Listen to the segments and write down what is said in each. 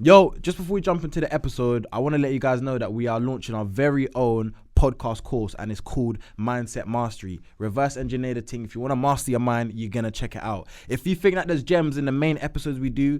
Yo, just before we jump into the episode, I want to let you guys know that we are launching our very own podcast course, and it's called Mindset Mastery. Reverse engineer the thing. If you want to master your mind, you're going to check it out. If you think that there's gems in the main episodes we do,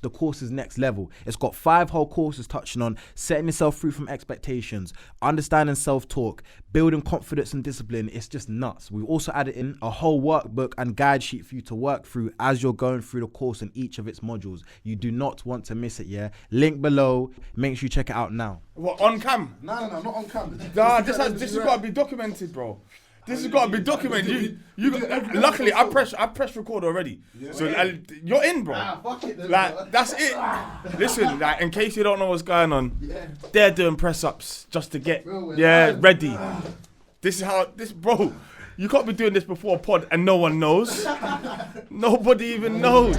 the course is next level. It's got 5 whole courses touching on setting yourself free from expectations, understanding self-talk, building confidence and discipline. It's just nuts. We've also added in a whole workbook and guide sheet for you to work through as you're going through the course in each of its modules. You do not want to miss it, yeah? Link below. Make sure you check it out now. What, on cam? No, not on cam. Nah, this has got to be documented, bro. This has got to be documented. Luckily, I press record already. Yeah. So you're in, bro. Fuck it then, like, that's it. Listen, like, in case you don't know what's going on, they're doing press-ups just to get, ready. This is how, bro, you can't be doing this before a pod and no one knows. Nobody even knows.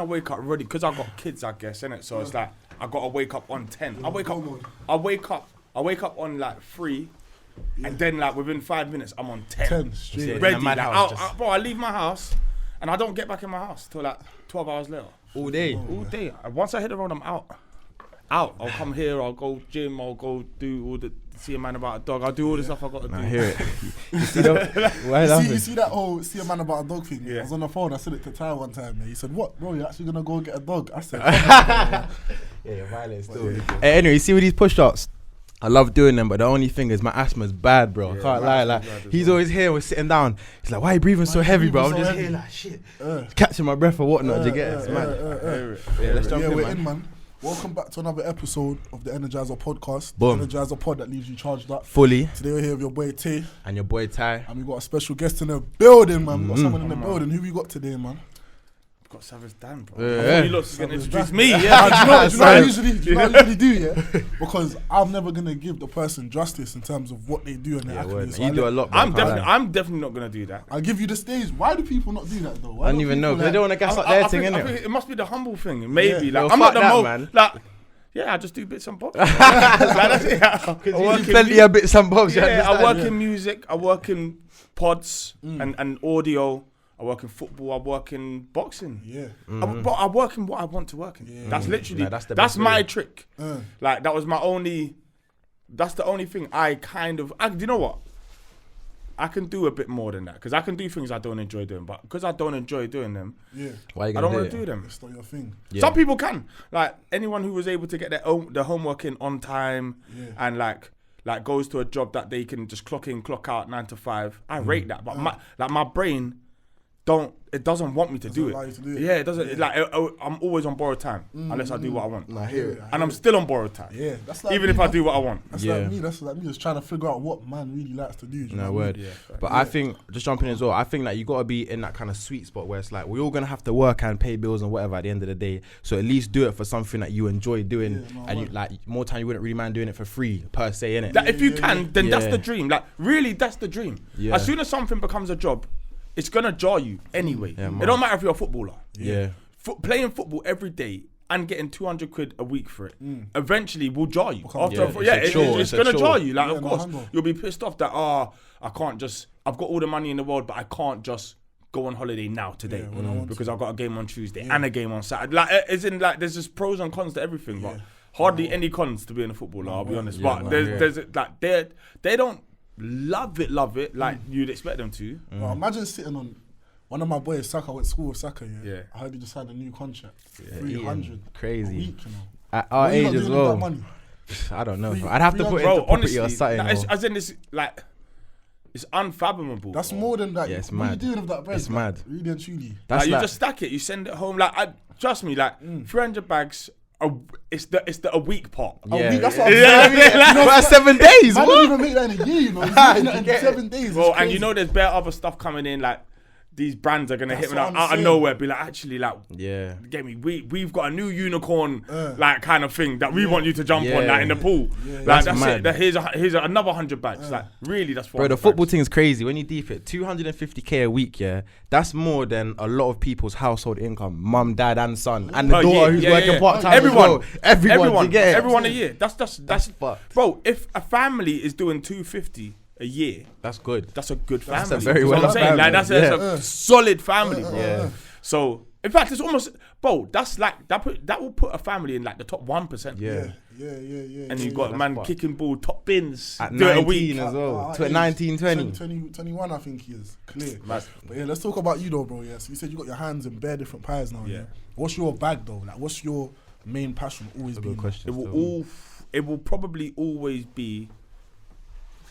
Wake up ready because I got kids, I guess, innit? So it's like I gotta wake up on 10. I wake up on like 3, and then like within 5 minutes I'm on 10 straight. Ready. Bro, I leave my house and I don't get back in my house till like 12 hours later. All day. Once I hit the road, I'm out. I'll come here, I'll go gym, I'll go do see a man about a dog, I'll do all the stuff I got to do. I hear it. You see that whole see a man about a dog thing? Yeah. I was on the phone, I said it to Ty one time, man. He said, what, bro, you're actually going to go get a dog? I said, yeah, you're violent still. Hey, anyway, you see with these push-ups, I love doing them, but the only thing is my asthma's bad, bro. I can't lie. Like, he's always here, we're sitting down. He's like, why are you breathing so heavy, bro? I'm just here like, shit. Catching my breath or whatnot, do you get it? It's mad. Yeah, let's jump in, we're in, man. Welcome back to another episode of the Energizer podcast. Boom. The Energizer pod that leaves you charged up. Fully. Today we're here with your boy Tay. And your boy Ty. And we got a special guest in the building, man. We got someone in the building. Who we got today, man? We've got Savage Dan, bro. I thought you lot was going to introduce me. Do you know what I usually do, yeah? Because I'm never going to give the person justice in terms of what they do and their accolades. So you do a lot, bro. I'm definitely not going to do that. I'll give you the stage. Why do people not do that, though? I don't even know, because they don't want to gas up their thing, innit? I think it must be the humble thing, maybe. Yeah. Like, I'm not the most, man. like, yeah, I just do bits and bobs. That's it. Because you do plenty of bits and bobs. Yeah, I work in music, I work in pods and audio, I work in football, I work in boxing. Yeah. But I work in what I want to work in. Yeah. That's literally, that's my trick. Like, that's the only thing do you know what? I can do a bit more than that because I can do things I don't enjoy doing, but because I don't enjoy doing them, why you I don't want to do them. It's not your thing. Yeah. Some people can, like anyone who was able to get their homework in on time and like goes to a job that they can just clock in, clock out 9 to 5. I rate that, but my brain doesn't want me to do it. Yeah, it doesn't. Like I'm always on borrowed time unless I do what I want. I hear it. And I'm still on borrowed time. Yeah, that's like even if I do what I want. That's like me. That's like me just trying to figure out what man really likes to do. No word. Yeah, but I think just jumping in as well. I think that you gotta be in that kind of sweet spot where it's like we're all gonna have to work and pay bills and whatever at the end of the day. So at least do it for something that you enjoy doing, and you like more time you wouldn't really mind doing it for free per se, innit? That if you can, then that's the dream. Like really, that's the dream. Yeah. As soon as something becomes a job, it's gonna jar you anyway. Yeah, it don't matter if you're a footballer. Yeah. Playing football every day and getting 200 quid a week for it eventually will jar you. It's gonna jar you. Like, of course, you'll be pissed off that I've got all the money in the world, but I can't just go on holiday now today because I've got a game on Tuesday and a game on Saturday. Like, there's just pros and cons to everything, but hardly any cons to being a footballer. I'll be honest. But there's like they don't love it like you'd expect them to. Well, imagine sitting on one of my boys, Saka, went to school with Saka, I heard he just had a new contract. 300 crazy. a week, you know. At our age as well. I don't know. I'd have to put it into property or something. As in this, like, it's unfathomable. That's more than that. Yeah, it's what mad. are you doing with that bread? It's mad. Really and truly. Like, you just stack it, you send it home. Like, trust me, like 300 bags. It's the a week part. A week, that's what I'm saying. You know, for 7 days. I don't even make that in a year, you know. In 7 days. Well, and you know there's bare other stuff coming in, like these brands are gonna hit me out of nowhere, be like, actually, like, yeah, get me. We've got a new unicorn, like kind of thing that we want you to jump on, like in the pool. Like that's it. Here's another 100 bags. Like really, that's bro. The football thing is crazy. When you deep it, 250k a week, yeah, that's more than a lot of people's household income, mum, dad, and son, and the daughter who's working part time. Everyone a year. That's fucked, bro. If a family is doing 250 a year, that's good. That's a good family. That's a very well family. Like that's a solid family, bro. Yeah. So in fact, it's almost, bro. That's like that will put a family in like the top 1%. Yeah. And you got a man kicking ball, top bins at do 19 it a week as well. 19, 20. 21, I think he is clear. But yeah, let's talk about you though, bro. Yeah, so you said you got your hands in bare different pies now. Yeah. What's your bag though? Like, what's your main passion? Always been. It will probably always be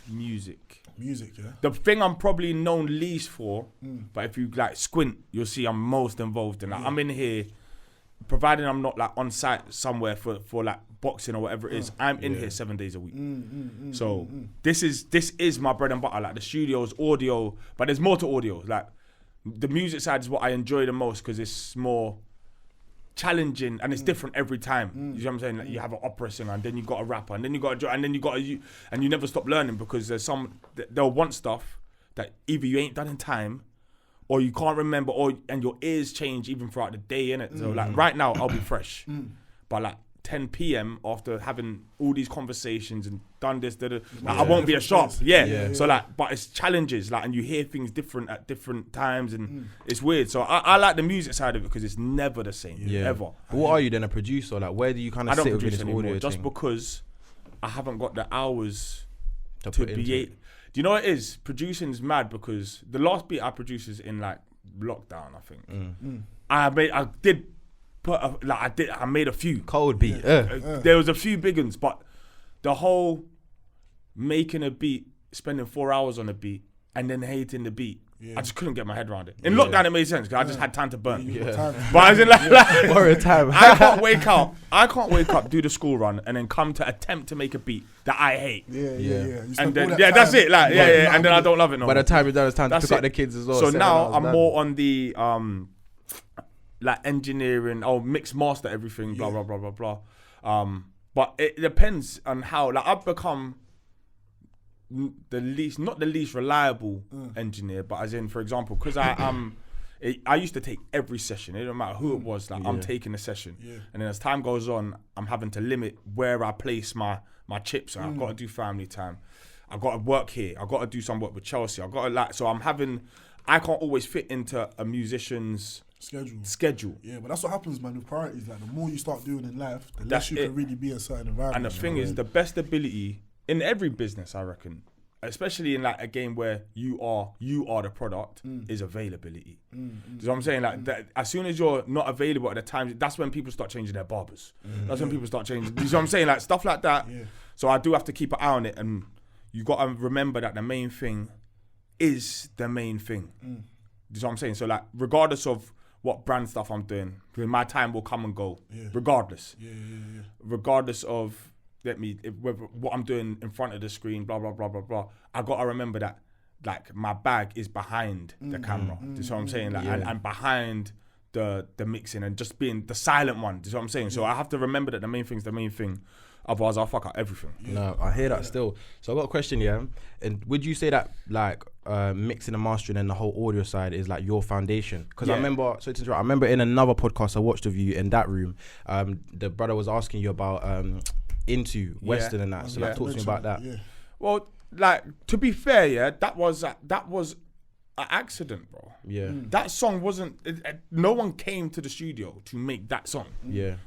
music. Music, yeah. The thing I'm probably known least for, but if you like squint, you'll see I'm most involved in. Like, I'm in here, providing I'm not like on site somewhere for like boxing or whatever it is. I'm in here 7 days a week. So this is my bread and butter. Like the studio's audio, but there's more to audio. Like the music side is what I enjoy the most because it's more challenging and it's different every time. You know what I'm saying? Like you have an opera singer and then you got a rapper and then you got and you never stop learning because there's some they'll want stuff that either you ain't done in time or you can't remember and your ears change even throughout the day, innit? So like right now I'll be fresh. But like 10 p.m. after having all these conversations and done this, I won't be as sharp. So like, but it's challenges, like, and you hear things different at different times, and it's weird. So I like the music side of it because it's never the same, ever. But what are you then, a producer? Like, where do you kind of sit with this audio just thing? because I haven't got the hours to put be. Do you know what it is? Producing is mad because the last beat I produced is in like lockdown, I think. I did. I made a few cold beat. There was a few big ones, but the whole making a beat, spending 4 hours on a beat, and then hating the beat, I just couldn't get my head around it. In lockdown, it made sense because I just had time to burn. But I was in like time. I can't wake up, do the school run, and then come to attempt to make a beat that I hate. And then that's it. Like and then I don't love it no more. By the time you're done, it's time to pick up the kids as well. So now I'm more on the like engineering, mix master everything, blah blah blah blah blah. But it depends on how. Like I've become not the least reliable engineer, but as in, for example, because I used to take every session. It didn't matter who it was. Like I'm taking a session, and then as time goes on, I'm having to limit where I place my chips. I've got to do family time. I've got to work here. I've got to do some work with Chelsea. I've got to so I can't always fit into a musician's schedule. Yeah, but that's what happens, man, with priorities. Like the more you start doing in life, the less you can really be in a certain environment. And the thing is, the best ability in every business, I reckon, especially in like a game where you are the product, is availability. Do you know what I'm saying? Like that, as soon as you're not available at the time, that's when people start changing their barbers. That's when people start changing. Do you know what I'm saying? Like stuff like that. So I do have to keep an eye on it, and you got to remember that the main thing is the main thing. Do you know what I'm saying? So like, regardless of what brand stuff I'm doing, because my time will come and go, regardless. Regardless of what I'm doing in front of the screen, blah blah blah blah blah. I gotta remember that, like my bag is behind the camera. Do you know what I'm saying? Like, and behind the mixing and just being the silent one. Do you know what I'm saying? So I have to remember that the main thing's the main thing. Otherwise, I'll fuck up everything. No, I hear that still. So I got a question, and would you say that like mixing and mastering and the whole audio side is like your foundation? Because I remember in another podcast I watched of you in that room, the brother was asking you about into Western and that. So like, talk to me about that. Well, like to be fair, that was an accident, bro. That song wasn't. No one came to the studio to make that song.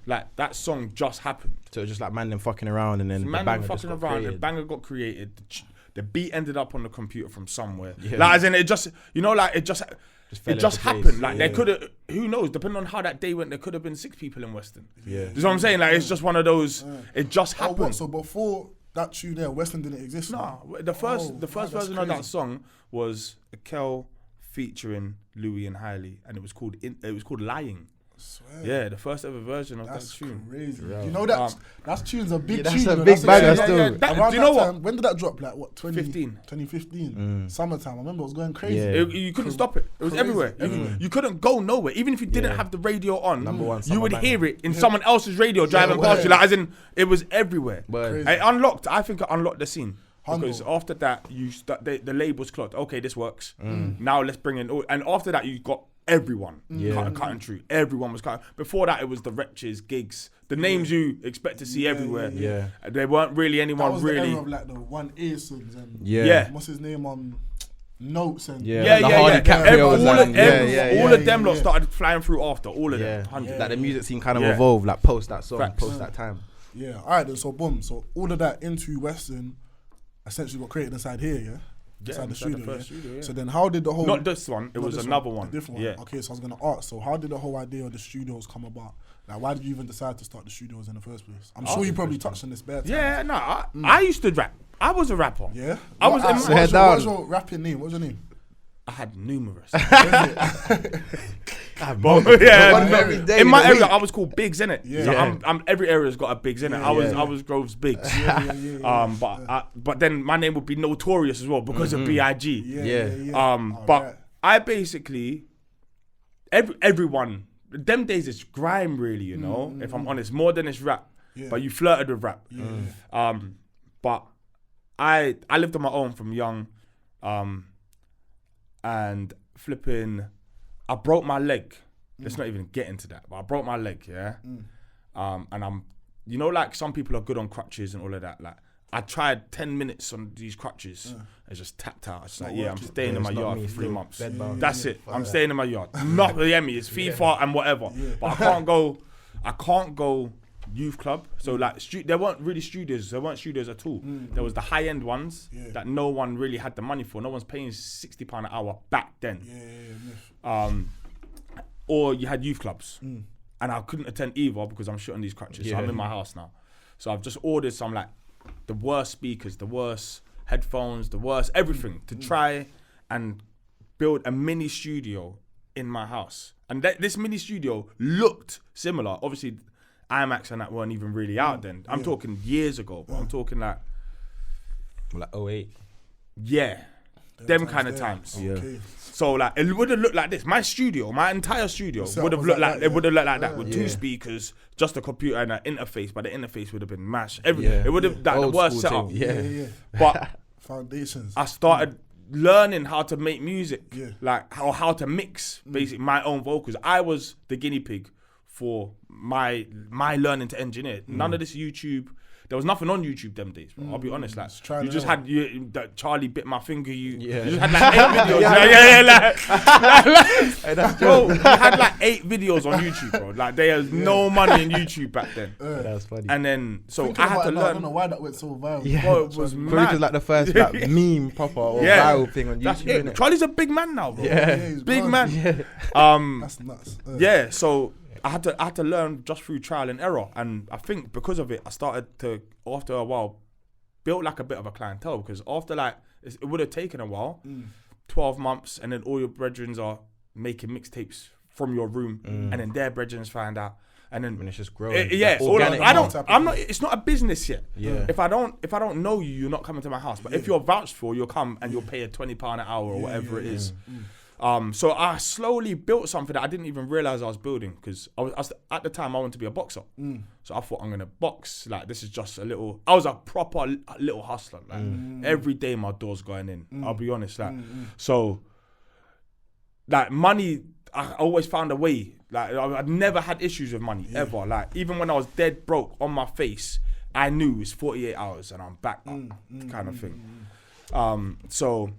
Like that song just happened. So it was just like man them fucking around, and then the banger just got created. The banger got created. The beat ended up on the computer from somewhere. Like as in it just, it just happened. Like there could have, who knows? Depending on how that day went, there could have been 6 people in Western. You know what I'm saying? Like it's just one of those. It just happened. So before that tune there, Western didn't exist. No, the first version of that song was Kel featuring Louis and Hailey, and it was called Lying. Swear. Yeah, the first ever version of That's that tune. crazy. Yeah. You know that that's tune's a big that's tune. a big banger still. Yeah, Around do you know that time, what? when did that drop? Like what? 15. 2015. Summertime. I remember it was going crazy. Yeah. You couldn't stop it. It was Crazy, everywhere. You couldn't go nowhere. Even if you didn't Yeah. have the radio on, Number one you summer would banger. hear it in someone else's radio driving past you. Like, as in, it was everywhere. But I think it unlocked the scene. Humble. Because after that, the labels clocked. Okay, this works. Now let's bring in. And after that, you got everyone cutting through. Everyone was cutting. Before that, it was the Wretches, Gigs, the names you expect to see everywhere. Yeah. There weren't really That anyone was really. the era of like the One Earsons and Yeah. what's his name on Notes and Yeah. Yeah, The yeah, Hardy yeah. Caprios All and- of yeah, them lot yeah. started flying through after. All of Yeah. them. 100. Like the music scene kind of Yeah. evolved, like post that song, Facts. post that time. Yeah, alright then, so boom. So all of that into Western essentially got created inside here, yeah? Inside the inside studio, the first studio, yeah. So then how did the whole... Not this one. It Not was this another one. A different one. Yeah. Okay, so I was going to ask, so how did the whole idea of the studios come about? Like, why did you even decide to start the studios in the first place? I'm sure you probably touched on this bare time. Yeah, no. I used to rap. I was a rapper. Yeah? I was in What my- was down. your rapping name? What was your name? I had numerous. God, Yeah, one no, every day in my the area, week. I was called Biggs, innit? Yeah. So Yeah. I'm every area's got a Biggs, innit? Yeah, I was Groves Biggs. But then my name would be Notorious as well because of B.I.G. Yeah. But Alright. I basically everyone them days it's grime really, you know. If I'm honest, more than it's rap. Yeah. But you flirted with rap. Yeah. But I lived on my own from young, and flipping, I broke my leg. Let's not even get into that. But I broke my leg, yeah. And I'm, you know, like some people are good on crutches and all of that. Like I tried 10 minutes on these crutches. I just tapped out. It's like, Not yeah, I'm working. staying in my it's not yard me for 3 still. months. Bed bound. That's it. I'm staying in my yard. Not the Emmy. It's FIFA and whatever. But I can't go youth club. So like there weren't really studios. There weren't studios at all. There was the high end ones that no one really had the money for. No one's paying £60 an hour back then. Or you had youth clubs. And I couldn't attend either because I'm shooting these crutches. So I'm in my house now. So I've just ordered some like the worst speakers, the worst headphones, the worst everything to try and build a mini studio in my house. And this mini studio looked similar. Obviously, IMAX and that weren't even really out then. I'm talking years ago, but I'm talking like 08. yeah, them kind of times. Yeah. Okay. So like it would have looked like this. My studio, my entire studio would have looked like it would have looked like that with two speakers, just a computer and an interface. But the interface would have been mashed. It would have like the Old worst school setup. thing. Yeah. But Foundations. I started learning how to make music, Yeah. like how to mix basically my own vocals. I was the guinea pig for my learning to engineer. None of this YouTube. There was nothing on YouTube them days, bro. I'll be honest. Like trial you just and had that Charlie bit my finger. You Yeah. just had like 8 videos. Like, bro, you had like 8 videos on YouTube, bro. Like there was no money in YouTube back then. That's funny. And then so Thinking I had about to it now, I don't know learn. why that went so viral. Yeah. Bro, it was Probably mad. because like the first like meme proper or Yeah. viral thing on That's YouTube, it. innit? Charlie's a big man now, bro. Yeah. he's Big gone. man. That's nuts. Yeah, so I had to learn just through trial and error, and I think because of it, I started to after a while build like a bit of a clientele because after like it would have taken a while, 12 months, and then all your brethrens are making mixtapes from your room, and then their brethrens find out, and then And it's just growing. yeah, Like it's all organic I growth. don't. I'm not. It's not a business yet. Yeah. If I don't know you, you're not coming to my house. But if you're vouched for, you'll come and you'll pay a £20 an hour or whatever it is. So I slowly built something that I didn't even realize I was building because I was at the time I wanted to be a boxer. So I thought I'm gonna box. Like this is just a little. I was a proper little hustler. Like every day my door's going in. I'll be honest. Like so. Like money, I always found a way. Like I've never had issues with money ever. Like even when I was dead broke on my face, I knew it's 48 hours and I'm back up, kind of thing. So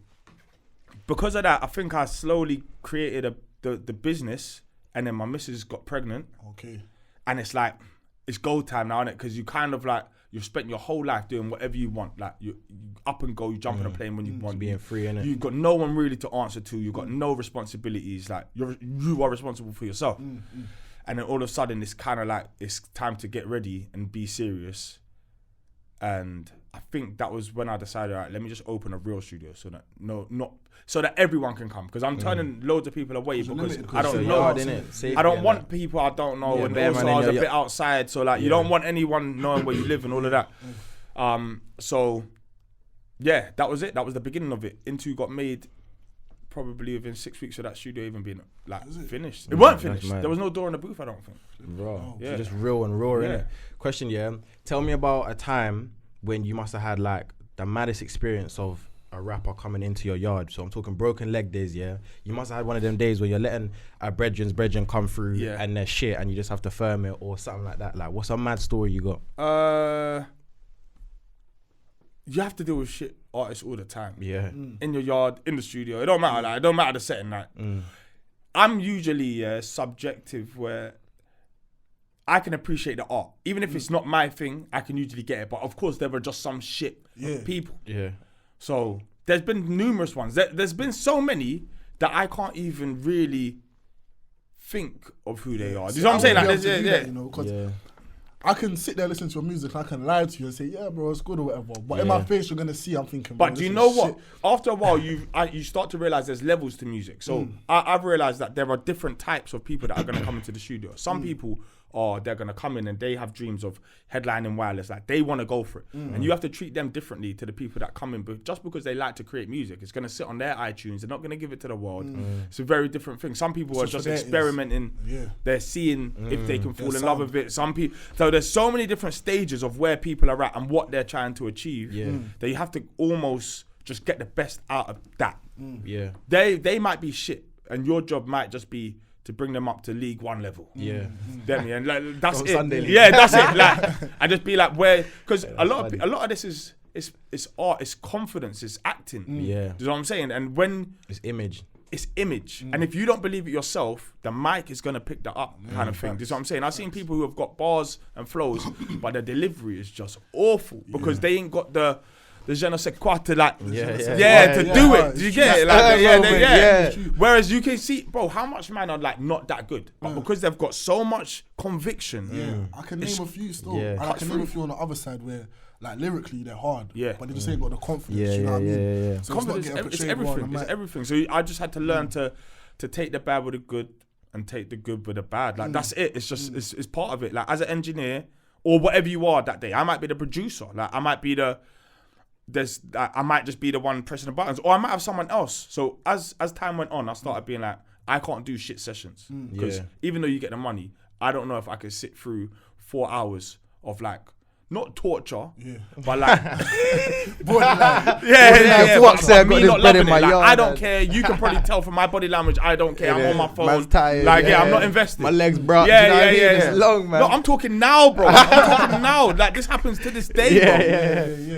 because of that, I think I slowly created the business, and then my missus got pregnant, Okay. and it's like it's go time now, innit? Because you kind of like you've spent your whole life doing whatever you want. Like you up and go, you jump on a plane when you want. Being free, innit? You've got no one really to answer to. You've got no responsibilities. Like you are responsible for yourself. And then all of a sudden, it's kind of like it's time to get ready and be serious. And I think that was when I decided, all right, let me just open a real studio so that everyone can come, because I'm turning loads of people away because I don't know. I don't want people I don't know, and also I was a bit outside, so like you don't want anyone knowing where you live and all of that. So yeah, that was it. That was the beginning of it. Into got made probably within 6 weeks of that studio even being like finished. It weren't finished. There was no door in the booth, I don't think. Bro, just real and raw, innit? Question, tell me about a time when you must have had like the maddest experience of a rapper coming into your yard. So I'm talking broken leg days, You must have had one of them days where you're letting a brethren come through and they're shit and you just have to firm it or something like that. Like, what's a mad story you got? You have to deal with shit artists all the time. Yeah. In your yard, in the studio. It don't matter. Like, it don't matter the setting. Like, I'm usually subjective where I can appreciate the art. Even if it's not my thing, I can usually get it. But of course, there were just some shit people. Yeah. So there's been numerous ones. There's been so many that I can't even really think of who they are. Do you know what I'm saying? Like, that, you know, because I can sit there listening to your music and I can lie to you and say, yeah, bro, it's good or whatever. But in my face, you're going to see, I'm thinking, but do you know what? After a while, you start to realize there's levels to music. So I've realized that there are different types of people that are going to come into the studio. Some people they're going to come in and they have dreams of headlining wireless. Like, they want to go for it. And you have to treat them differently to the people that come in. But just because they like to create music, it's going to sit on their iTunes. They're not going to give it to the world. It's a very different thing. Some people are just experimenting. They're seeing if they can fall in love with it. Some people. So there's so many different stages of where people are at and what they're trying to achieve that you have to almost just get the best out of that. They might be shit and your job might just be to bring them up to League One level. And like, that's it. That's it. Like, I just be like, where, because a lot of this is it's art, it's confidence, it's acting. Do you know what I'm saying? And when it's image. And if you don't believe it yourself, the mic is gonna pick that up, kind of thing. Do you know what I'm saying? I've seen people who have got bars and flows, but their delivery is just awful because they ain't got the je ne sais quoi to like, do it. Do you get it? Like, Whereas you can see, bro, how much man are like not that good, but because they've got so much conviction. I can name a few still. And I can name a few on the other side where, like, lyrically they're hard, but they just ain't got the confidence. You know what I mean? So confidence, it's everything. It's everything. So I just had to learn to take the bad with the good and take the good with the bad. Like, that's it. It's just it's part of it. Like, as an engineer or whatever you are that day, I might be the producer. Like, I might be I might just be the one pressing the buttons, or I might have someone else. So as time went on, I started being like, I can't do shit sessions because even though you get the money, I don't know if I could sit through 4 hours of like, not torture, but like, but me not loving it. Like, I don't care. You can probably tell from my body language, I don't care. I'm on my phone. Man's tired, like, I'm not invested. My legs broke. It's long, man. No, I'm talking now, bro. I'm talking now. Like, this happens to this day,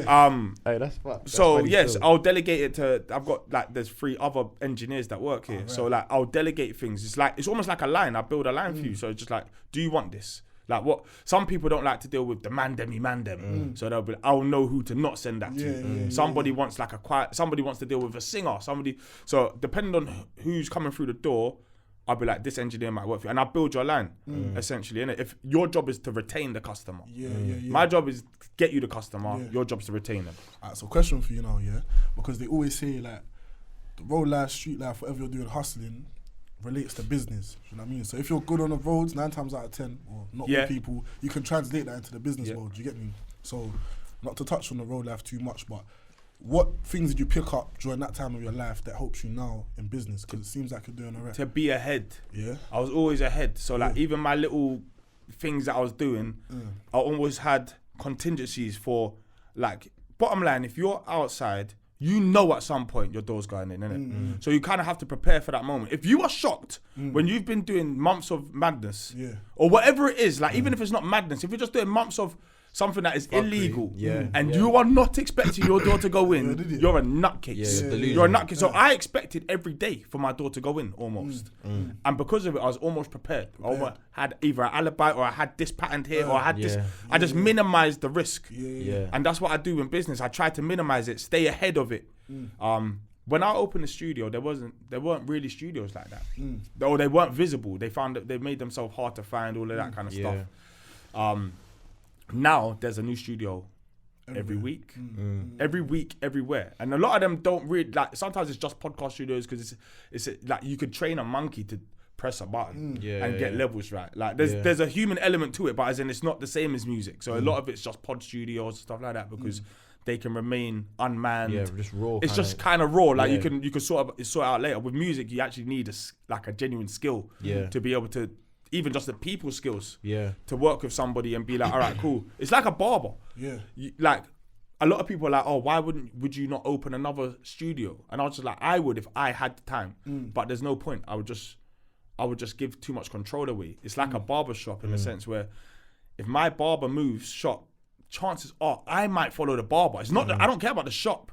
bro. Hey, that's fucked. So yes, I'll delegate it to. I've got like, there's 3 other engineers that work here. So like, I'll delegate things. It's almost like a line. I build a line for you. So it's just like, do you want this? Like, what some people don't like to deal with the man them. So they'll be like, I'll know who to not send that to. Somebody wants like a quiet, somebody wants to deal with a singer, so depending on who's coming through the door, I'll be like, this engineer might work for you. And I'll build your line, essentially, innit? If your job is to retain the customer. My job is to get you the customer, your job is to retain them. Alright, so question for you now, because they always say like, the road life, street life, whatever you're doing, hustling, relates to business. You know what I mean? So if you're good on the roads, 9 times out of 10, or not with people, you can translate that into the business world. You get me? So, not to touch on the road life too much, but what things did you pick up during that time of your life that helps you now in business? Because it seems like you're doing alright. To be ahead. I was always ahead. So like, even my little things that I was doing, I always had contingencies for, like, bottom line, if you're outside, you know at some point your door's going in, innit? So you kind of have to prepare for that moment. If you are shocked when you've been doing months of madness, or whatever it is, like, even if it's not madness, if you're just doing months of something that is illegal, and you are not expecting your door to go in, you're a nutcase. You're a nutcase. So I expected every day for my door to go in, almost. And because of it, I was almost prepared. I almost had either an alibi, or I had this patterned here, or I had this. I just minimized the risk. And that's what I do in business. I try to minimize it, stay ahead of it. When I opened the studio, there weren't really studios like that. Or they weren't visible. They found that they made themselves hard to find, all of that kind of stuff. Now there's a new studio every week, everywhere. And a lot of them don't really, like, sometimes it's just podcast studios because it's like you could train a monkey to press a button and get levels right. Like there's a human element to it, but as in it's not the same as music. So a lot of it's just pod studios and stuff like that because they can remain unmanned. Yeah, just raw. It's just kind of raw. Like you can sort it out later. With music, you actually need a genuine skill to be able to, even just the people skills to work with somebody and be like, all right, cool. It's like a barber. Yeah. Like a lot of people are like, oh, would you not open another studio? And I was just like, I would if I had the time, but there's no point. I would just give too much control away. It's like a barber shop in the sense where if my barber moves shop, chances are I might follow the barber. It's not that I don't care about the shop.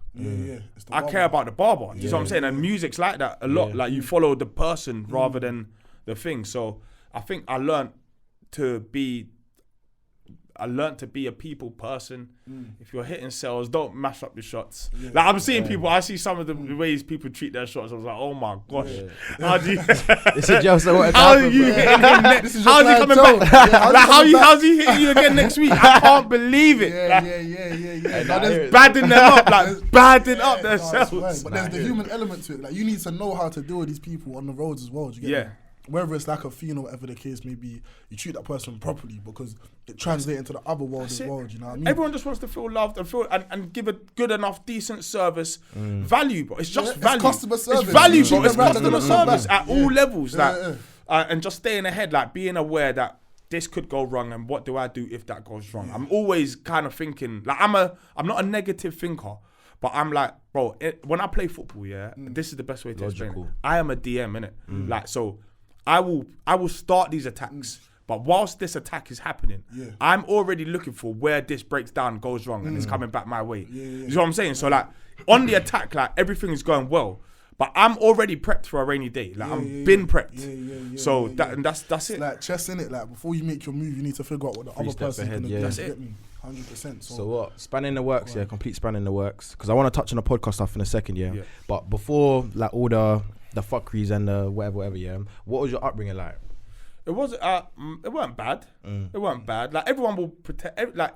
I care about the barber. You know what I'm saying? And music's like that a lot. Like you follow the person rather than the thing. So I think I learned to be a people person. If you're hitting sales, don't mash up your shots. Like I'm seeing people, I see some of the ways people treat their shots. I was like, oh my gosh. How do you it's a joke, so how are you hitting him next? How's he coming back? Like how's he hitting you again next week? I can't believe it. Like, badding them up, like badding up their selves. But there's the human element to it. Like you need to know how to deal with these people on the roads as well. Do you get me? Whether it's like a fiend or whatever the case may be, you treat that person properly because it translates into the other world as well. Do you know what I mean? Everyone just wants to feel loved and give a good enough, decent service, value, bro. It's just value. It's customer service. It's value, bro. It's customer service at all levels, and just staying ahead, like being aware that this could go wrong, and what do I do if that goes wrong? I'm always kind of thinking, like I'm not a negative thinker. But I'm like, bro, when I play football, this is the best way to explain it. I am a DM, innit? Like, so I will start these attacks, but whilst this attack is happening, I'm already looking for where this breaks down, goes wrong, and it's coming back my way. You know what I'm saying? So like, on the attack, like everything is going well, but I'm already prepped for a rainy day. Like I'm been prepped. So that's it. Like chess, innit? Like before you make your move, you need to figure out what the other person's gonna do. That's it. 100%. So what? Span in the works, complete span in the works. Because I want to touch on the podcast stuff in a second, But before, like all the fuckeries and the whatever, what was your upbringing like? It wasn't bad. It wasn't bad. Like everyone will pretend, like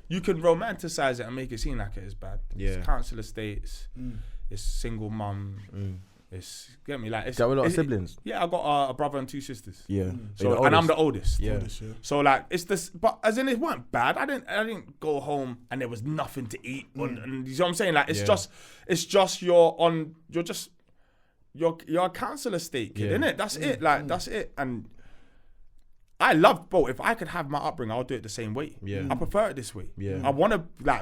you can romanticize it and make it seem like it is bad. It's council estates. It's single mum. It's get me like. It's got a lot of siblings. Yeah, I got a brother and two sisters. Yeah. So and I'm the oldest. Yeah. So like it's this, but as in it weren't bad. I didn't go home and there was nothing to eat. And you know what I'm saying? Like it's just you're a council estate kid, innit? That's it. Like that's it. And I love, bro. If I could have my upbringing, I'll do it the same way. Yeah. I prefer it this way. Yeah. I want to like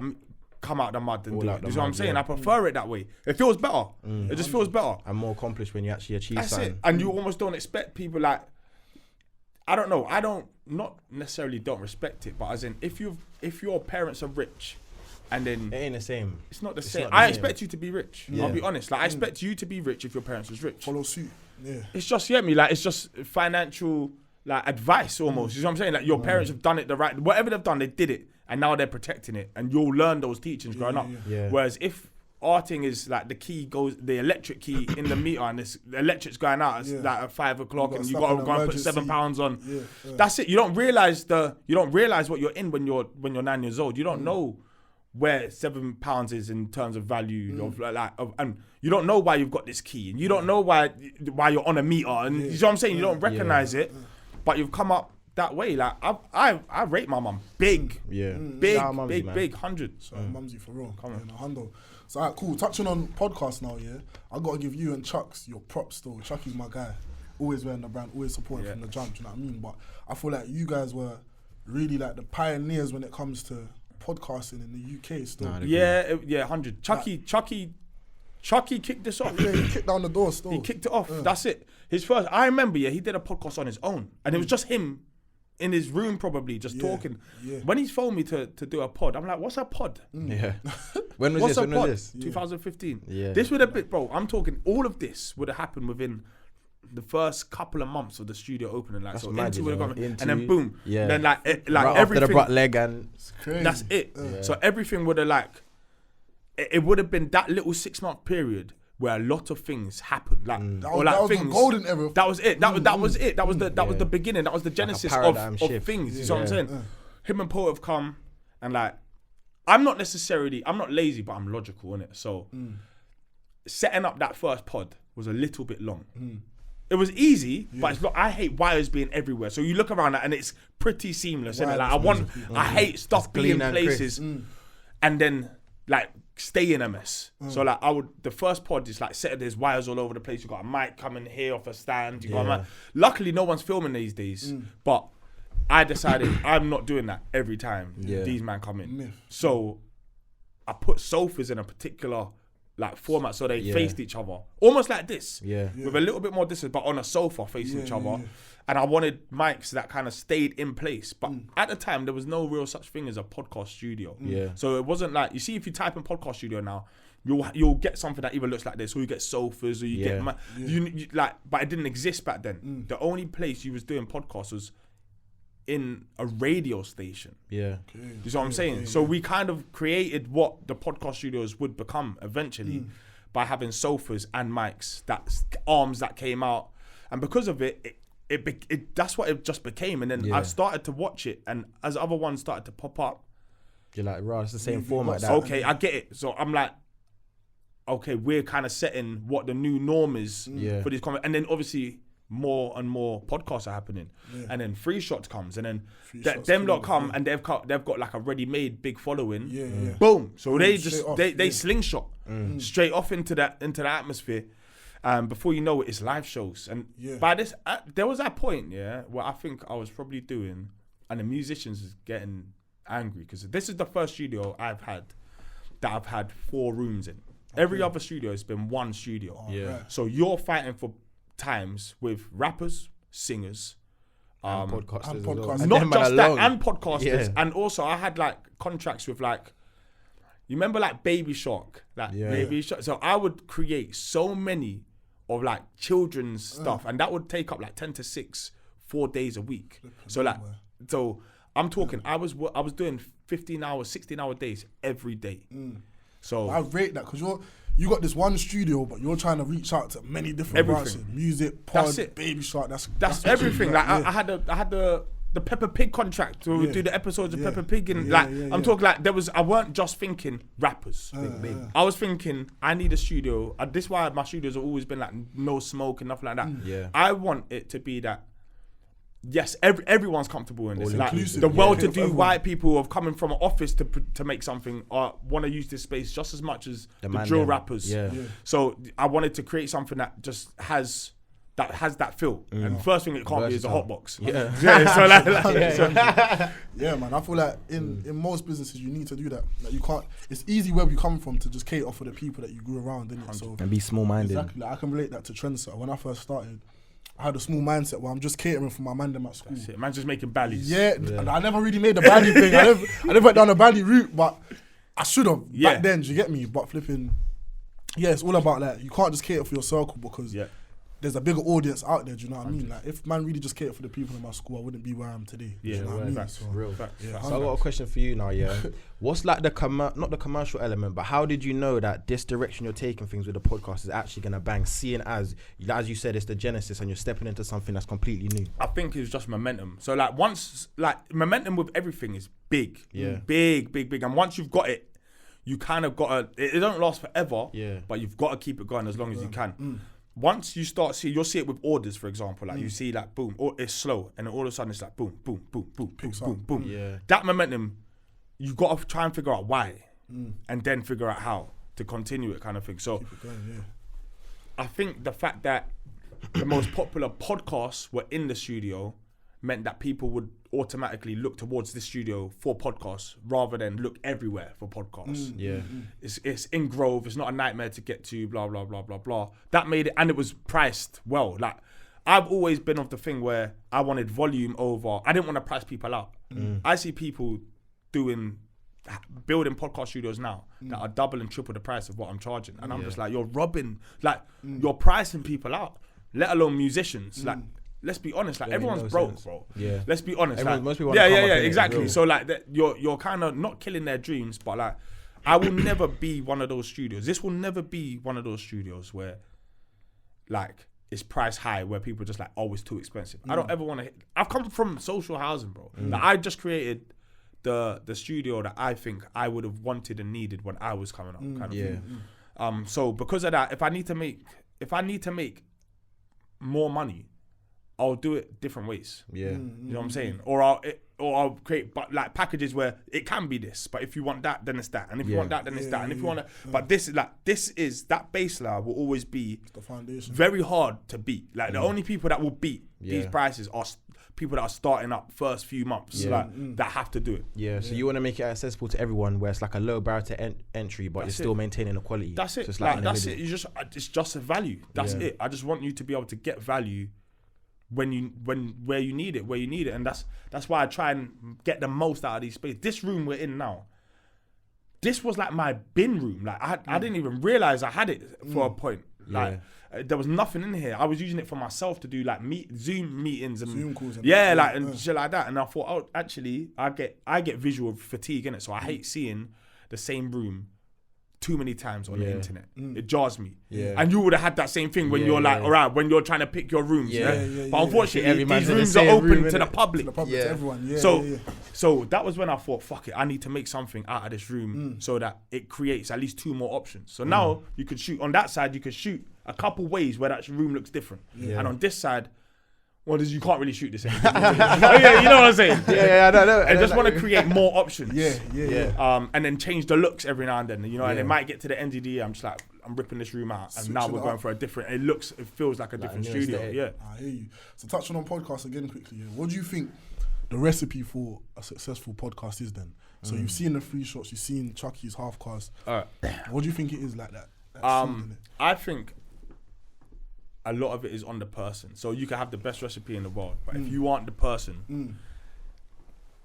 come out the mud and do it. You know what I'm saying? I prefer it that way. It feels better. It just feels better. And more accomplished when you actually achieve something. That's it. And you almost don't expect people like, I don't know. I don't necessarily don't respect it, but as in if your parents are rich, and then it ain't the same. It's not the same. I expect you to be rich. I'll be honest. Like I expect you to be rich if your parents was rich. Follow suit. Yeah. It's just it's just financial like advice almost. You know what I'm saying? Like your parents have done it the right. Whatever they've done, they did it, and now they're protecting it, and you'll learn those teachings growing up. Yeah. Whereas if arting is like the electric key in the meter, and the electric's going out like at 5 o'clock, and you got to go and put £7 on. That's it. You don't realize what you're in when you're 9 years old. You don't know where £7 is in terms of value and you don't know why you've got this key, and you don't know why you're on a meter, and you know what I'm saying? You don't recognize it, but you've come up that way. Like I rate my mum big, big 100. So mumsy for real. Come on, hundo. So alright, cool. Touching on podcasts now, I gotta give you and Chucks your props though. Chucky's my guy, always wearing the brand, always supporting from the jump. Do you know what I mean? But I feel like you guys were really like the pioneers when it comes to podcasting in the UK still. 100. Chucky kicked this off. Yeah, he kicked down the door still. He kicked it off. That's it. His first, I remember, he did a podcast on his own, and it was just him in his room probably just talking. Yeah. When he's phoned me to do a pod, I'm like, what's a pod? Yeah. When was this? 2015. Yeah. This would have been, bro, I'm talking, all of this would have happened within the first couple of months of the studio opening. Like, that's so Into would have gone, and then boom. Yeah. Then like right everything. After the butt leg and that's it. Yeah. So everything would have it would have been that little 6-month period where a lot of things happened. Like or like that things. Was the golden era. That was it. That was it. That was the beginning. That was the genesis of things. You know what I'm saying? Him and Paul have come and like I'm not lazy, but I'm logical, innit? So setting up that first pod was a little bit long. It was easy, but it's not. I hate wires being everywhere. So you look around that and it's pretty seamless, innit? Like I hate stuff being in places and then like stay in a mess. So like the first pod is like there's wires all over the place. You got a mic coming here off a stand. You got a mic. Luckily, no one's filming these days, but I decided I'm not doing that every time these man come in. So I put sofas in a particular like format so they faced each other, almost like this, with a little bit more distance, but on a sofa facing each other. And I wanted mics that kind of stayed in place. But at the time, there was no real such thing as a podcast studio. So it wasn't like, you see, if you type in podcast studio now, you'll get something that either looks like this, or you get sofas, or you get you like. But it didn't exist back then. The only place you was doing podcasts was in a radio station. You see what I'm saying? So we kind of created what the podcast studios would become eventually by having sofas and mics, arms that came out, and because of it that's what it just became. And then I started to watch it, and as other ones started to pop up, you're like, right, it's the same format. Okay, I get it. So I'm like, okay, we're kind of setting what the new norm is for these comments. And then obviously more and more podcasts are happening, and then Free Shots comes, and then them lot come, and they've got like a ready-made big following. Boom. So they slingshot straight off into the atmosphere. Before you know it, it's live shows. And by this, there was that point, where I think I was probably doing, and the musicians is getting angry, because this is the first studio I've had 4 rooms in. Every other studio has been one studio. So you're fighting for times with rappers, singers, and podcasters. Not just that, and podcasters. And also I had like contracts with like, you remember like Baby Shark? Baby Shark. So I would create so many of like children's stuff, and that would take up like 10 to 6, 4 days a week. So I'm talking, I was doing 15-hour, 16-hour days every day. So I rate that, because you got this one studio, but you're trying to reach out to many different branches. Music, pod, Baby Shark. That's everything. Like I had the Peppa Pig contract to do the episodes of Peppa Pig, and I'm talking like I weren't just thinking rappers. I was thinking I need a studio. This is why my studios have always been like no smoke and nothing like that. I want it to be that. Yes, everyone's comfortable in this. Like the well-to-do white people who are coming from an office to make something want to use this space just as much as the drill rappers. So I wanted to create something that just has that feel. And the first thing it can't be is a hot box. Man. I feel like in most businesses you need to do that. Like you can't. It's easy where we come from to just cater for the people that you grew around, innit? So and be small-minded. Exactly. Like I can relate that to TayTrendsetter. When I first started, I had a small mindset where I'm just catering for my man them at school. That's it. Man's just making ballies. And I never really made the bally thing. I never went down the bally route, but I should have back then. Do you get me? But flipping, it's all about like you can't just cater for your circle, because there's a bigger audience out there. Do you know what I mean? Like if man really just catered for the people in my school, I wouldn't be where I am today. Do you know what I mean? Facts. So, so I got a question for you now. What's like not the commercial element, but how did you know that this direction you're taking things with the podcast is actually gonna bang? Seeing as you said, it's the genesis, and you're stepping into something that's completely new. I think it's just momentum. So like once, like momentum with everything is big, big, and once you've got it, you kind of got to. It don't last forever, but you've got to keep it going as long as you can. Once you start you'll see it with orders, for example. Like you see like boom, or it's slow, and then all of a sudden it's like boom, boom, boom, boom, boom, boom, boom. That momentum, you got to try and figure out why, and then figure out how to continue it, kind of thing. So I think the fact that the most popular podcasts were in the studio meant that people would automatically look towards the studio for podcasts rather than look everywhere for podcasts. It's in Grove, it's not a nightmare to get to, blah, blah, blah, blah, blah. That made it, and it was priced well. Like, I've always been of the thing where I wanted volume over, I didn't want to price people out. I see people building podcast studios now that are double and triple the price of what I'm charging. And I'm just like, you're robbing, like, you're pricing people out, let alone musicians. Like, let's be honest, like everyone's broke, bro. Let's be honest. Like, most people exactly. So like you're kind of not killing their dreams, but like I will never be one of those studios. This will never be one of those studios where like it's price high, where people are just like, oh, it's too expensive. I don't ever want to. I've come from social housing, bro. Like, I just created the studio that I think I would have wanted and needed when I was coming up, kind of thing. So because of that, if I need to make more money, I'll do it different ways. Yeah, you know what I'm saying? Or I'll create packages where it can be this, but if you want that, then it's that, and if you want that, then it's that, and if you want that, but this is that base layer will always be the foundation. Very hard to beat. Like the only people that will beat these prices are people that are starting up first few months, that have to do it. Yeah, so you want to make it accessible to everyone, where it's like a low barrier to entry, but you're still maintaining the quality. That's it. So it's that's it. It's just a value. That's it. I just want you to be able to get value where you need it, and that's why I try and get the most out of these spaces. This room we're in now, this was like my bin room. Like I didn't even realize I had it for a point. Like there was nothing in here. I was using it for myself to do like Zoom meetings and Zoom calls and and shit like that. And I thought, oh, actually, I get visual fatigue in it, so I hate seeing the same room too many times on the internet. It jars me. And you would have had that same thing when you're like, all right, when you're trying to pick your rooms. But unfortunately, these rooms are open to the public. To everyone. So that was when I thought, fuck it, I need to make something out of this room so that it creates at least 2 more options. So now you could shoot on that side. You could shoot a couple ways where that room looks different. And on this side, well, you can't really shoot this anymore. You know what I'm saying? I know. I just want to create more options. And then change the looks every now and then. You know, and it might get to the end of the year, I'm just like, I'm ripping this room out, and now we're going for a different. It feels like a different studio. I hear you. So touching on podcasts again quickly. What do you think the recipe for a successful podcast is then? So you've seen the free shots, you've seen Chucky's half cast. What do you think it is like that? I think a lot of it is on the person. So you can have the best recipe in the world, but if you aren't the person,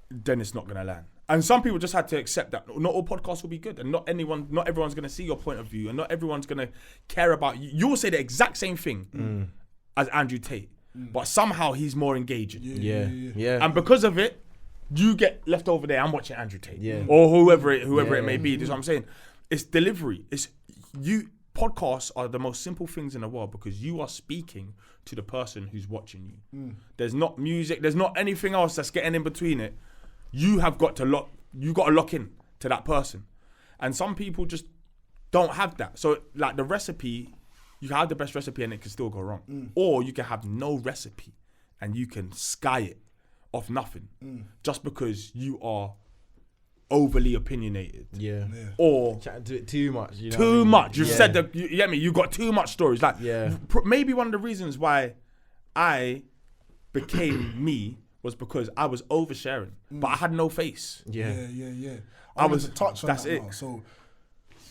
then it's not gonna land. And some people just had to accept that not all podcasts will be good, and not everyone's gonna see your point of view, and not everyone's gonna care about you. You will say the exact same thing as Andrew Tate, but somehow he's more engaging. And because of it, you get left over there. I'm watching Andrew Tate, or whoever it may be. That's what I'm saying. It's delivery. Podcasts are the most simple things in the world because you are speaking to the person who's watching you. There's not music, there's not anything else that's getting in between it. You have got to lock in to that person. And some people just don't have that. So like the recipe, you can have the best recipe and it can still go wrong. Or you can have no recipe and you can sky it off nothing just because you are overly opinionated, or too much. You know too much. You've said that. You get me. You got too much stories. Like, maybe one of the reasons why I became me was because I was oversharing, but I had no face. I was touch on that's that it. Now. So,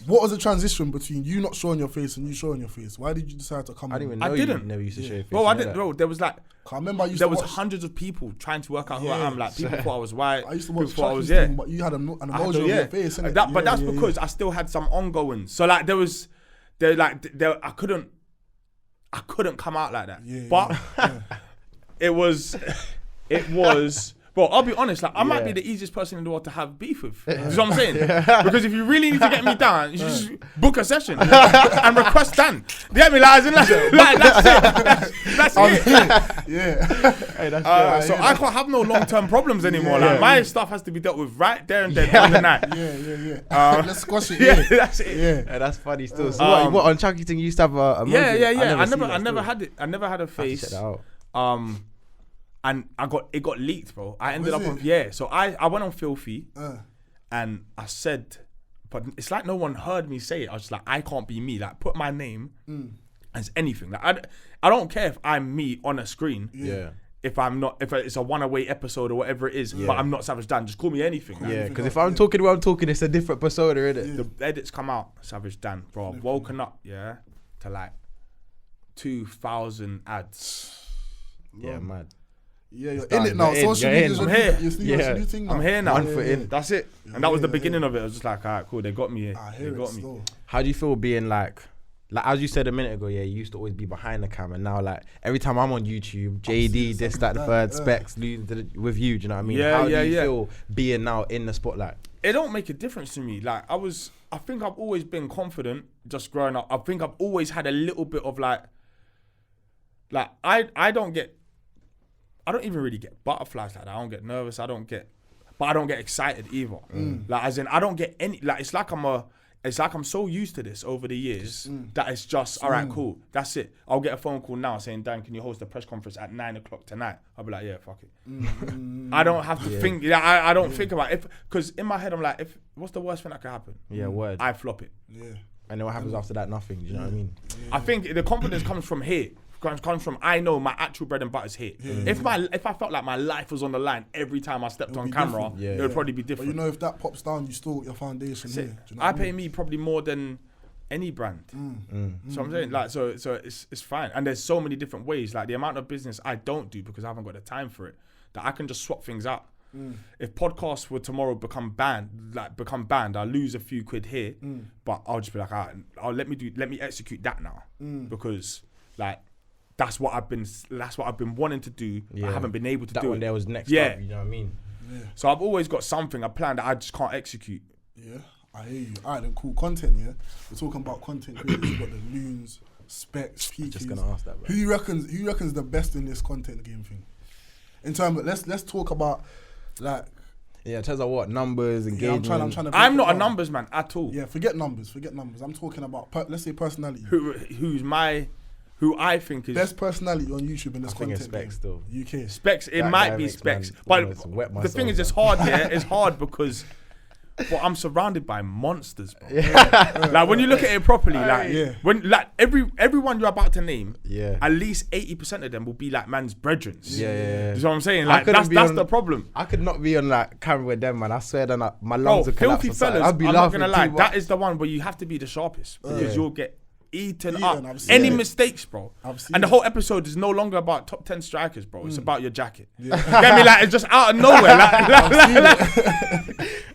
what was the transition between you not showing your face and you showing your face? Why did you decide to come? I didn't even know you never used to show your face. Bro, I didn't. Bro, there was like. I remember there was hundreds of people trying to work out who I am. Like people thought I was white. I used to watch Chucky's thing, but you had an emoji on your face. But that's because I still had some ongoing. So like I couldn't come out like that. But it was. Bro, I'll be honest, like I might be the easiest person in the world to have beef with. You know what I'm saying? Because if you really need to get me down, you just book a session and request Dan. You get me? Like that's it. That's it. Hey, that's so I can't have no long-term problems anymore. Like my stuff has to be dealt with right there and then on the night. Let's squash it. That's it. Yeah, that's funny still. So what on Chucky thing you used to have a I never had it. I never had a face. Check that out. And it got leaked, bro. I ended up on So I went on Filthy, and I said, but it's like no one heard me say it. I was just like, I can't be me. Like put my name as anything. Like I don't care if I'm me on a screen. If I'm not, if it's a one-away episode or whatever it is, but I'm not Savage Dan. Just call me anything. Because if I'm talking where I'm talking, it's a different persona, isn't it? The edits come out, Savage Dan, bro. I've woken up, to like 2,000 ads. Yeah, mad. Yeah, you're in it now. Social media's I'm here. Your new thing now. I'm here now. 1 foot in. That's it. And that was the beginning of it. I was just like, all right, cool. They got me here. They got me. How do you feel being like as you said a minute ago, you used to always be behind the camera, and now like every time I'm on YouTube, JD, this, that, the third, Specs, with you, do you know what I mean? How do you feel being now in the spotlight? It don't make a difference to me. Like I think I've always been confident just growing up. I think I've always had a little bit of like I don't even really get butterflies like that. I don't get nervous. I don't get but I don't get excited either. Like as in, I don't get any. Like it's like I'm so used to this over the years that it's just all right, cool. That's it. I'll get a phone call now saying, Dan, can you host a press conference at 9 o'clock tonight? I'll be like, yeah, fuck it. I don't have to think. I don't think about it because in my head I'm like, what's the worst thing that could happen? Yeah, word. I flop it. Yeah. And then what happens after that? Nothing. Do you know what I mean? I think the confidence comes from here. Comes from I know my actual bread and butter is here. If I felt like my life was on the line every time I stepped on camera, it would probably be different. But you know, if that pops down, you still got your foundation here. Do you know I pay me probably more than any brand. So I'm saying like so it's fine. And there's so many different ways. Like the amount of business I don't do because I haven't got the time for it, that I can just swap things out. If podcasts were tomorrow become banned, I'll lose a few quid here, but I'll just be like, I'll let me execute that now because like. That's what I've been wanting to do. I haven't been able to do it. That one there was next up, you know what I mean? Yeah. So I've always got something, a plan that I just can't execute. Yeah, I hear you. Alright, then cool content, yeah? We're talking about content creators. You've got the Loons, Specs, PKs. Just gonna ask that, bro. Who you reckons the best in this content game thing? In terms of, let's talk about like in terms of what? Numbers, engagement. I'm not a numbers man at all. Yeah, forget numbers. I'm talking about let's say personality. Who I think is best personality on YouTube in this content. Specs still. UK. Specs, it might be Specs. But the thing is, it's hard, it's hard because I'm surrounded by monsters, bro. Like when you look at it properly, when everyone you're about to name, at least 80% of them will be like man's brethren. You know what I'm saying? Like that's the problem. I could not be on like camera with them, man. I swear that my lungs would collapse. Filthy fellas, I'm not gonna lie, that is the one where you have to be the sharpest because you'll get eaten up. Any mistakes, bro. And the whole episode is no longer about top 10 strikers, bro. It's about your jacket. Get me? Like it's just out of nowhere.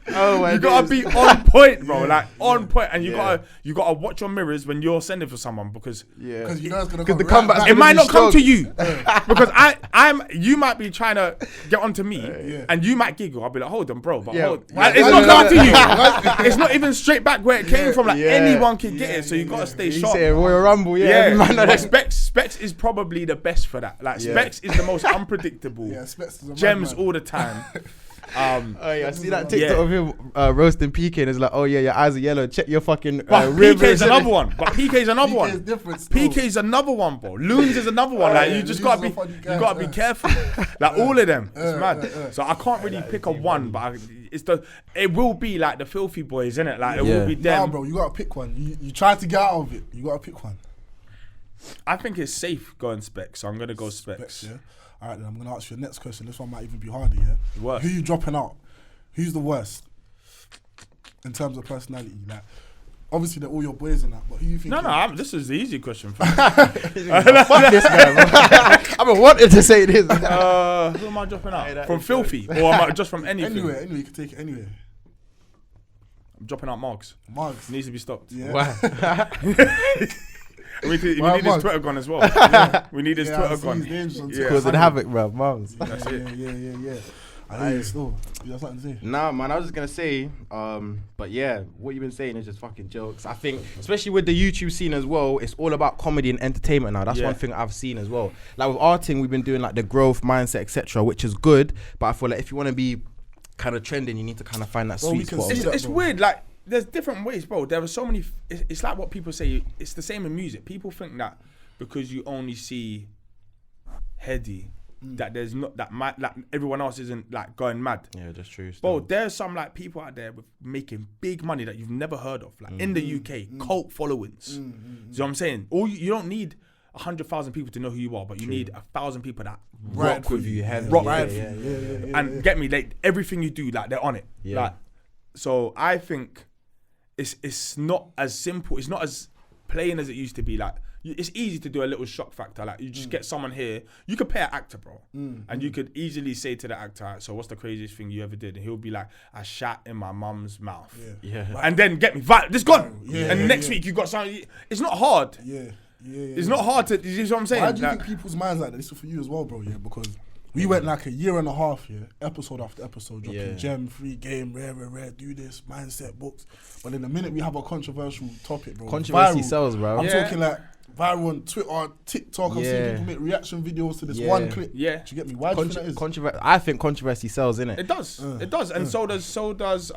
You gotta be on point, bro. Like on point, and you gotta watch your mirrors when you're sending for someone because you know it's gonna come it might not come to you because you might be trying to get onto me and you might giggle. I'll be like, hold on, bro, but it's not coming to you. It's not even straight back where it came from. Like anyone can get it, so you gotta stay sharp. Royal Rumble, Specs is probably the best for that. Like Specs is the most unpredictable. Specs is a gems all the time. I see that TikTok of him roasting PK and it's like, oh yeah, your eyes are yellow. Check your fucking PK's another one. But PK's another one. PK's different still. PK's another one, bro. Loons is another one. Like you just gotta be careful. Like all of them. It's mad. So I can't really pick a one, but it will be like the filthy boys, innit? Like it will be them. Nah, bro, you gotta pick one. You try to get out of it. You gotta pick one. I think it's safe going Specs, so I'm gonna go Specs. Yeah. Alright, then I'm gonna ask you the next question. This one might even be harder, yeah? Worst. Who you dropping out? Who's the worst in terms of personality? Like, obviously they're all your boys and that, but who you think? No, this is the easy question. Fuck this guy, bro. I've been wanting to say this. Who am I dropping out? From Filthy, or am I just from anything? Anywhere, you can take it anywhere. I'm dropping out Marks. Marks needs to be stopped. Yeah. Why? We need his Twitter gone as well. We need his Twitter gone. Causing havoc, bro. Mums. That's it. Yeah. I know you still. You got something to say? Nah, man. I was just gonna say, but yeah, what you've been saying is just fucking jokes. I think, especially with the YouTube scene as well, it's all about comedy and entertainment now. That's one thing I've seen as well. Like with our thing, we've been doing like the growth mindset, etc., which is good. But I feel like if you want to be kind of trending, you need to kind of find that sweet spot. It's weird, like. There's different ways, bro. There are so many. It's like what people say. It's the same in music. People think that because you only see Heady, that there's not that like everyone else isn't like going mad. Yeah, that's true. Bro, there's some like people out there with making big money that you've never heard of, like in the UK, cult followings. You know what I'm saying? You don't need 100,000 people to know who you are, but you need 1,000 people that rock with you, and get me, like everything you do, like they're on it. Yeah. Like, so I think it's not as simple. It's not as plain as it used to be. Like it's easy to do a little shock factor. Like you just get someone here. You could pay an actor, bro, and you could easily say to the actor, "So what's the craziest thing you ever did?" And he'll be like, "I shat in my mum's mouth." Yeah. And then get me, this gone. And next week you got something. It's not hard. It's not hard to. You know what I'm saying? Why do you think people's minds like that? This is for you as well, bro. Yeah, because. We went like a year and a half, episode after episode, dropping gem, free game, rare, do this, mindset, books. But in the minute we have a controversial topic, bro, controversy viral, sells, bro. I'm talking like viral on Twitter, TikTok. I'm seeing people make reaction videos to this one clip. Yeah. Do you get me? Why do you think that is? I think controversy sells, innit? It does. It does. And so does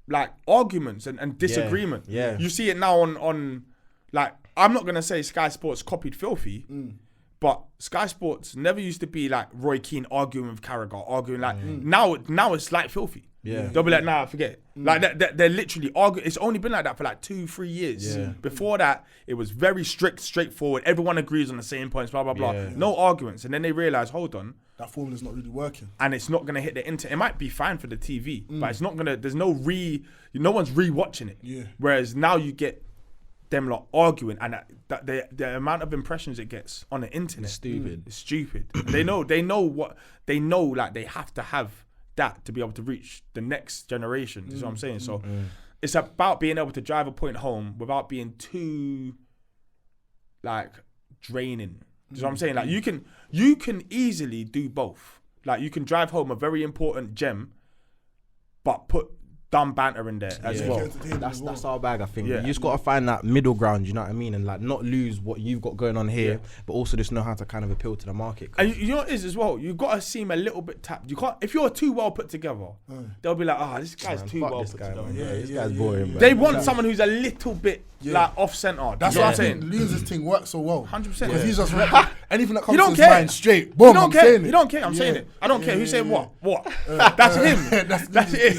like arguments and disagreement. Yeah. You see it now on like, I'm not gonna say Sky Sports copied Filthy, but Sky Sports never used to be like Roy Keane arguing with Carragher, arguing like now it's like Filthy. Yeah. They'll be like, nah, forget it. Like they're literally arguing. It's only been like that for like 2-3 years. Yeah. Before that, it was very strict, straightforward. Everyone agrees on the same points, blah, blah, blah. Yeah. No arguments. And then they realize, hold on. That formula's not really working. And it's not going to hit the internet. It might be fine for the TV, but it's not going to, there's no one's re-watching it. Yeah. Whereas now you get them lot arguing, and the amount of impressions it gets on the internet. It's stupid. It's stupid. they know like they have to have that to be able to reach the next generation. You know what I'm saying? So it's about being able to drive a point home without being too like draining. You know what I'm saying? Like you can easily do both. Like you can drive home a very important gem, but put dumb banter in there as well. That's our bag, I think. Yeah. You just gotta find that middle ground, you know what I mean, and like not lose what you've got going on here, but also just know how to kind of appeal to the market. And you know what it is as well? You've got to seem a little bit tapped. You can't, if you're too well put together, they'll be like, this guy's too well put together. This guy's boring. They want someone who's a little bit like off center. That's what I'm saying. Loon's thing works so well. 100%. Because he's just anything that comes to his care. mind straight. Boom, I'm saying it. You don't care. I'm saying it. I don't care who's saying what. That's him. That's it.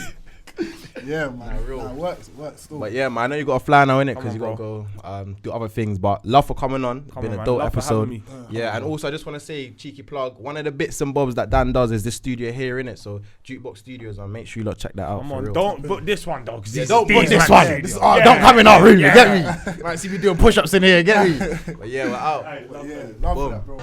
Yeah, man. It works still. But yeah, man, I know you got to fly now, innit? Because you got to go do other things. But love for coming on. It's been a dope episode. Yeah, and also I just want to say, cheeky plug, one of the bits and bobs that Dan does is this studio here, innit? So Jukebox Studios, and make sure you lot check that out. Come on, don't book this one, though. Don't book this one. Don't come in our room, you get me? Might see me doing push-ups in here, get me? But yeah, we're out. Love that, bro.